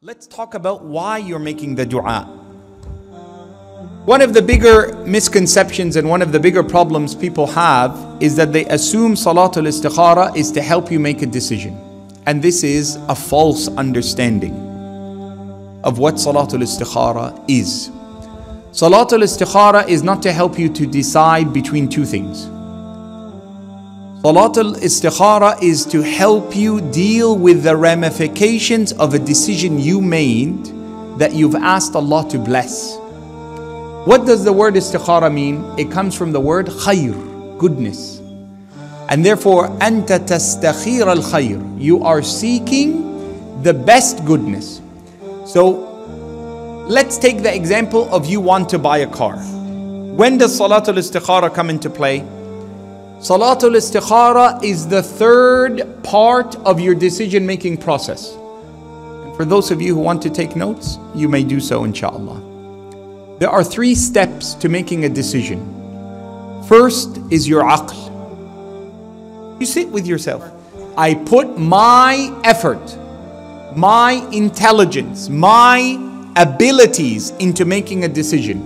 Let's talk about why you're making the dua. One of the bigger misconceptions and one of the bigger problems people have is that they assume Salatul Istikhara is to help you make a decision. And this is a false understanding of what Salatul Istikhara is. Salatul Istikhara is not to help you to decide between two things. Salatul Istikhara is to help you deal with the ramifications of a decision you made that you've asked Allah to bless. What does the word Istikhara mean? It comes from the word khair, goodness. And therefore, أنت تستخير الخير. You are seeking the best goodness. So, let's take the example of you want to buy a car. When does Salatul Istikhara come into play? Salatul Istikhara is the third part of your decision-making process. And for those of you who want to take notes, you may do so, inshallah. There are 3 steps to making a decision. First is your aql. You sit with yourself. I put my effort, my intelligence, my abilities into making a decision.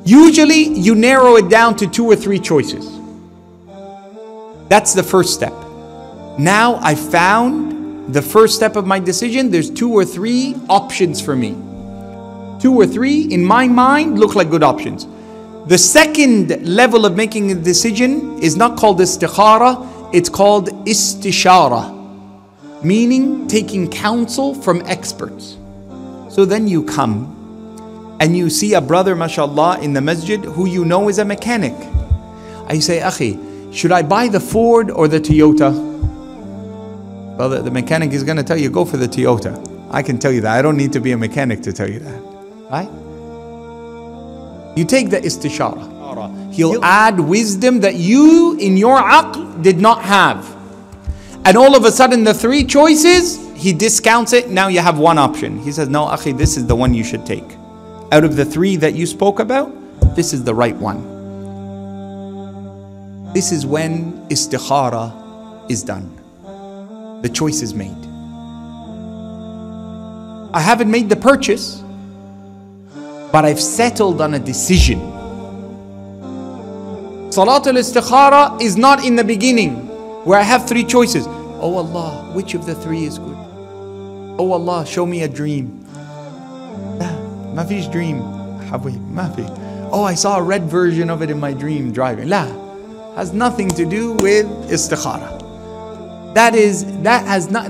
Usually you narrow it down to 2 or 3 choices. That's the first step. Now I found the first step of my decision. There's 2 or 3 options for me. 2 or 3 in my mind look like good options. The second level of making a decision is not called istikhara, it's called istishara, meaning taking counsel from experts. So then you come and you see a brother, mashallah, in the masjid who you know is a mechanic. I say, Akhi, should I buy the Ford or the Toyota? Well, the mechanic is going to tell you, go for the Toyota. I can tell you that. I don't need to be a mechanic to tell you that. Right? You take the istishara. He'll add wisdom that you, in your aql, did not have. And all of a sudden, the 3 choices, he discounts it. Now you have 1 option. He says, no, Akhi, this is the one you should take. Out of the 3 that you spoke about, this is the right one. This is when istikhara is done. The choice is made. I haven't made the purchase, but I've settled on a decision. Salatul Istikhara is not in the beginning where I have 3 choices. Oh Allah, which of the 3 is good? Oh Allah, show me a dream. Ma fish dream. Oh, I saw a red version of it in my dream driving. La. Has nothing to do with istikhara.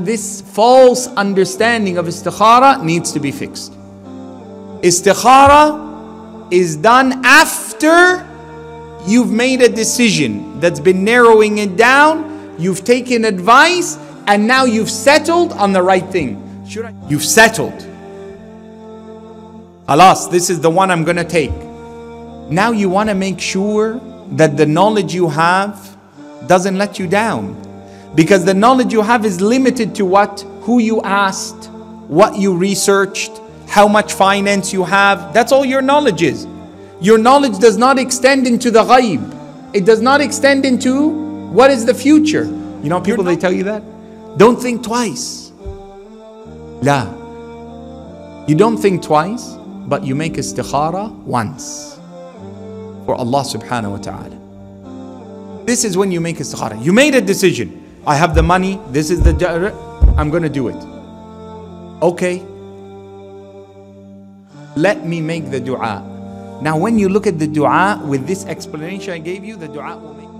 This false understanding of istikhara needs to be fixed. Istikhara is done after you've made a decision that's been narrowing it down, you've taken advice, and now you've settled on the right thing. You've settled. Alas, this is the one I'm going to take. Now you want to make sure that the knowledge you have doesn't let you down. Because the knowledge you have is limited to what? Who you asked, what you researched, how much finance you have. That's all your knowledge is. Your knowledge does not extend into the ghaib. It does not extend into what is the future. You know people, they tell you that? Don't think twice. La. You don't think twice, but you make istikhara once. For Allah subhanahu wa ta'ala. This is when you make istikhara. You made a decision. I have the money. This is the... I'm going to do it. Okay. Let me make the dua. Now when you look at the dua with this explanation I gave you, the dua will make...